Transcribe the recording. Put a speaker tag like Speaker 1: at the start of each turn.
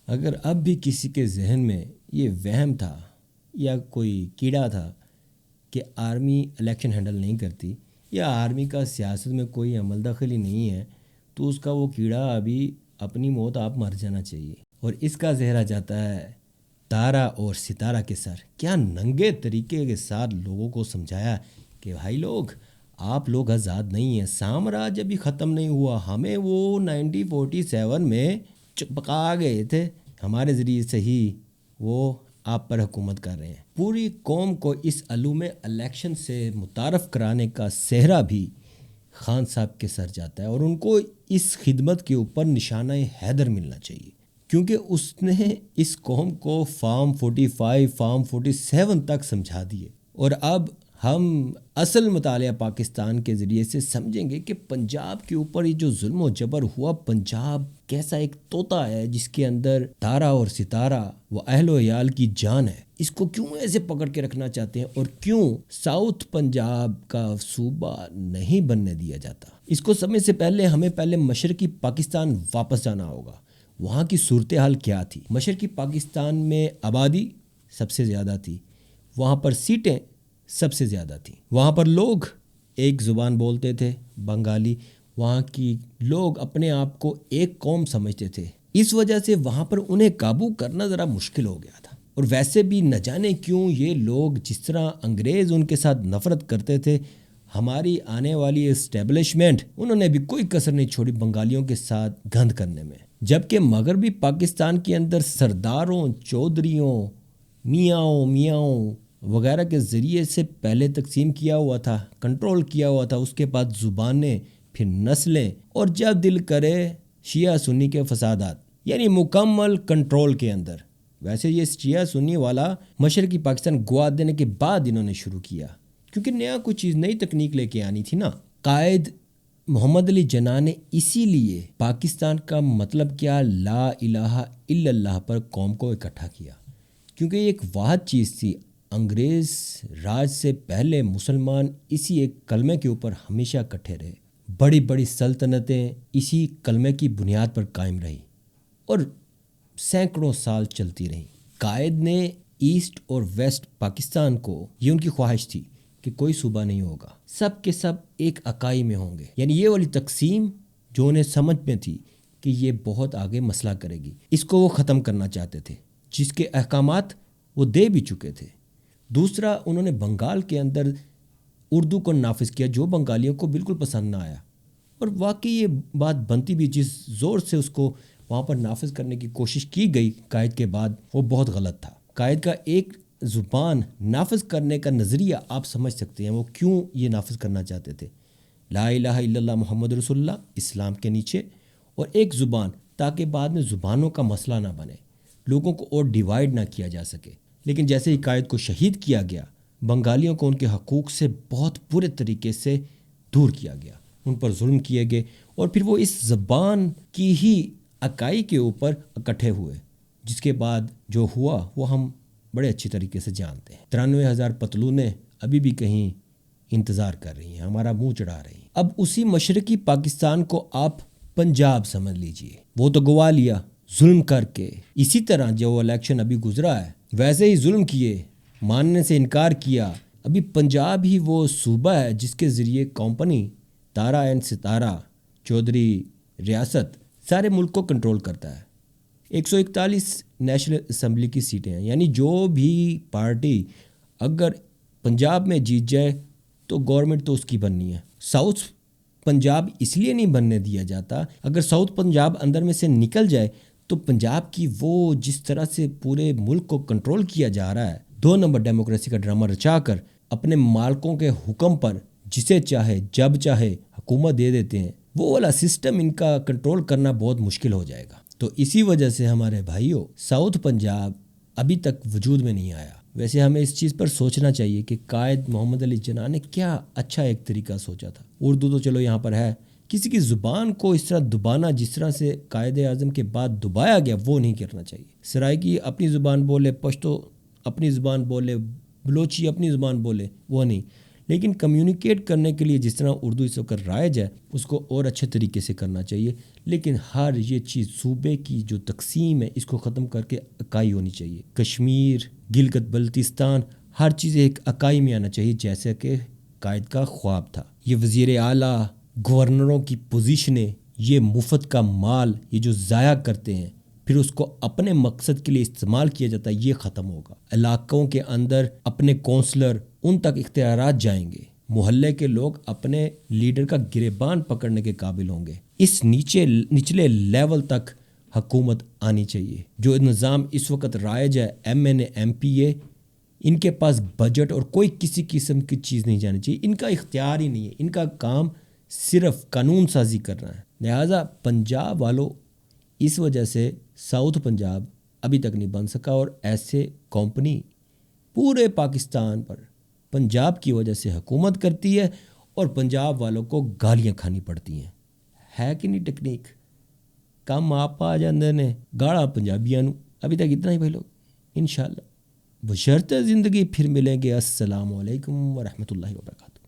Speaker 1: اگر اب بھی کسی کے ذہن میں یہ وہم تھا یا کوئی کیڑا تھا کہ آرمی الیکشن ہینڈل نہیں کرتی یا آرمی کا سیاست میں کوئی عمل دخلی نہیں ہے، تو اس کا وہ کیڑا ابھی اپنی موت آپ مر جانا چاہیے۔ اور اس کا زہرا جاتا ہے تارا اور ستارہ کے سر۔ کیا ننگے طریقے کے ساتھ لوگوں کو سمجھایا کہ بھائی لوگ، آپ لوگ آزاد نہیں ہیں، سامراج ابھی ختم نہیں ہوا، ہمیں وہ 1947 میں چپکا گئے تھے، ہمارے ذریعے سے ہی وہ آپ پر حکومت کر رہے ہیں۔ پوری قوم کو اس علوم الیکشن سے متعارف کرانے کا صحرا بھی خان صاحب کے سر جاتا ہے، اور ان کو اس خدمت کے اوپر نشانہ حیدر ملنا چاہیے، کیونکہ اس نے اس قوم کو فارم 45 فارم 47 تک سمجھا دیے۔ اور اب ہم اصل مطالعہ پاکستان کے ذریعے سے سمجھیں گے کہ پنجاب کے اوپر یہ جو ظلم و جبر ہوا، پنجاب کیسا ایک طوطا ہے جس کے اندر تارا اور ستارہ وہ اہل و عیال کی جان ہے، اس کو کیوں ایسے پکڑ کے رکھنا چاہتے ہیں، اور کیوں ساؤتھ پنجاب کا صوبہ نہیں بننے دیا جاتا۔ اس کو سمجھنے سے پہلے ہمیں پہلے مشرقی پاکستان واپس جانا ہوگا۔ وہاں کی صورتحال کیا تھی؟ مشرقی پاکستان میں آبادی سب سے زیادہ تھی، وہاں پر سیٹیں سب سے زیادہ تھیں، وہاں پر لوگ ایک زبان بولتے تھے بنگالی، وہاں کی لوگ اپنے آپ کو ایک قوم سمجھتے تھے، اس وجہ سے وہاں پر انہیں قابو کرنا ذرا مشکل ہو گیا تھا۔ اور ویسے بھی نہ جانے کیوں یہ لوگ، جس طرح انگریز ان کے ساتھ نفرت کرتے تھے، ہماری آنے والی اسٹیبلشمنٹ انہوں نے بھی کوئی کسر نہیں چھوڑی بنگالیوں کے ساتھ گند کرنے میں، جبکہ مغربی پاکستان کے اندر سرداروں، چودھریوں، میاں وغیرہ کے ذریعے سے پہلے تقسیم کیا ہوا تھا، کنٹرول کیا ہوا تھا، اس کے بعد زبانیں، پھر نسلیں، اور جب دل کرے شیعہ سنی کے فسادات، یعنی مکمل کنٹرول کے اندر۔ ویسے یہ شیعہ سنی والا مشرقی پاکستان گوا دینے کے بعد انہوں نے شروع کیا، کیونکہ نیا کوئی چیز، نئی تکنیک لے کے آنی تھی نا۔ قائد محمد علی جناح نے اسی لیے پاکستان کا مطلب کیا لا الہ الا اللہ پر قوم کو اکٹھا کیا، کیونکہ یہ ایک واحد چیز تھی۔ انگریز راج سے پہلے مسلمان اسی ایک کلمے کے اوپر ہمیشہ اکٹھے رہے، بڑی بڑی سلطنتیں اسی کلمے کی بنیاد پر قائم رہی اور سینکڑوں سال چلتی رہیں۔ قائد نے ایسٹ اور ویسٹ پاکستان کو، یہ ان کی خواہش تھی کہ کوئی صوبہ نہیں ہوگا، سب کے سب ایک اکائی میں ہوں گے، یعنی یہ والی تقسیم جو انہیں سمجھ میں تھی کہ یہ بہت آگے مسئلہ کرے گی، اس کو وہ ختم کرنا چاہتے تھے، جس کے احکامات وہ دے بھی چکے تھے۔ دوسرا، انہوں نے بنگال کے اندر اردو کو نافذ کیا، جو بنگالیوں کو بالکل پسند نہ آیا، اور واقعی یہ بات بنتی بھی، جس زور سے اس کو وہاں پر نافذ کرنے کی کوشش کی گئی قائد کے بعد، وہ بہت غلط تھا۔ قائد کا ایک زبان نافذ کرنے کا نظریہ آپ سمجھ سکتے ہیں وہ کیوں یہ نافذ کرنا چاہتے تھے، لا الہ الا اللہ محمد رسول اللہ اسلام کے نیچے، اور ایک زبان، تاکہ بعد میں زبانوں کا مسئلہ نہ بنے، لوگوں کو اور ڈیوائیڈ نہ کیا جا سکے۔ لیکن جیسے ہی قائد کو شہید کیا گیا، بنگالیوں کو ان کے حقوق سے بہت برے طریقے سے دور کیا گیا، ان پر ظلم کیے گئے، اور پھر وہ اس زبان کی ہی اکائی کے اوپر اکٹھے ہوئے، جس کے بعد جو ہوا وہ ہم بڑے اچھی طریقے سے جانتے ہیں۔ 93,000 پتلونیں ابھی بھی کہیں انتظار کر رہی ہیں، ہمارا منہ چڑھا رہی ہیں۔ اب اسی مشرقی پاکستان کو آپ پنجاب سمجھ لیجئے، وہ تو گوا لیا ظلم کر کے، اسی طرح جو الیکشن ابھی گزرا ہے ویسے ہی ظلم کیے، ماننے سے انکار کیا۔ ابھی پنجاب ہی وہ صوبہ ہے جس کے ذریعے کمپنی تارا اینڈ ستارہ چودھری ریاست سارے ملک کو کنٹرول کرتا ہے۔ 141 نیشنل اسمبلی کی سیٹیں ہیں، یعنی جو بھی پارٹی اگر پنجاب میں جیت جائے تو گورنمنٹ تو اس کی بننی ہے۔ ساؤتھ پنجاب اس لیے نہیں بننے دیا جاتا، اگر ساؤتھ پنجاب اندر میں سے نکل جائے تو پنجاب کی وہ جس طرح سے پورے ملک کو کنٹرول کیا جا رہا ہے، 2 نمبر ڈیموکریسی کا ڈرامہ رچا کر اپنے مالکوں کے حکم پر جسے چاہے جب چاہے حکومت دے دیتے ہیں، وہ والا سسٹم ان کا کنٹرول کرنا بہت مشکل ہو جائے گا۔ تو اسی وجہ سے ہمارے بھائیوں، ساؤتھ پنجاب ابھی تک وجود میں نہیں آیا۔ ویسے ہمیں اس چیز پر سوچنا چاہیے کہ قائد محمد علی جناح نے کیا اچھا ایک طریقہ سوچا تھا۔ اردو تو چلو یہاں پر ہے، کسی کی زبان کو اس طرح دبانا جس طرح سے قائد اعظم کے بعد دبایا گیا، وہ نہیں کرنا چاہیے۔ سرائکی اپنی زبان بولے، پشتو اپنی زبان بولے، بلوچی اپنی زبان بولے، وہ نہیں، لیکن کمیونیکیٹ کرنے کے لیے جس طرح اردو اس وقت رائج ہے اس کو اور اچھے طریقے سے کرنا چاہیے، لیکن ہر یہ چیز صوبے کی جو تقسیم ہے اس کو ختم کر کے اکائی ہونی چاہیے۔ کشمیر، گلگت بلتستان، ہر چیز ایک اکائی میں آنا چاہیے جیسا کہ قائد کا خواب تھا۔ یہ وزیر اعلیٰ، گورنروں کی پوزیشنیں، یہ مفت کا مال یہ جو ضائع کرتے ہیں پھر اس کو اپنے مقصد کے لیے استعمال کیا جاتا ہے، یہ ختم ہوگا۔ علاقوں کے اندر اپنے کونسلر ان تک اختیارات جائیں گے، محلے کے لوگ اپنے لیڈر کا گریبان پکڑنے کے قابل ہوں گے۔ اس نچلے لیول تک حکومت آنی چاہیے۔ جو نظام اس وقت رائج ہے، ایم این اے، ایم پی اے، ان کے پاس بجٹ اور کوئی کسی قسم کی چیز نہیں جانی چاہیے، ان کا اختیار ہی نہیں ہے، ان کا کام صرف قانون سازی کرنا ہے۔ لہٰذا پنجاب والوں اس وجہ سے ساؤتھ پنجاب ابھی تک نہیں بن سکا، اور ایسے کمپنی پورے پاکستان پر پنجاب کی وجہ سے حکومت کرتی ہے اور پنجاب والوں کو گالیاں کھانی پڑتی ہیں۔ ہے کہ نہیں ٹیکنیک؟ کم آپ آ جاندے نے گاڑا پنجابیاں نو۔ ابھی تک اتنا ہی بھائی لوگ، انشاءاللہ بشرط زندگی پھر ملیں گے۔ السلام علیکم ورحمۃ اللہ وبرکاتہ۔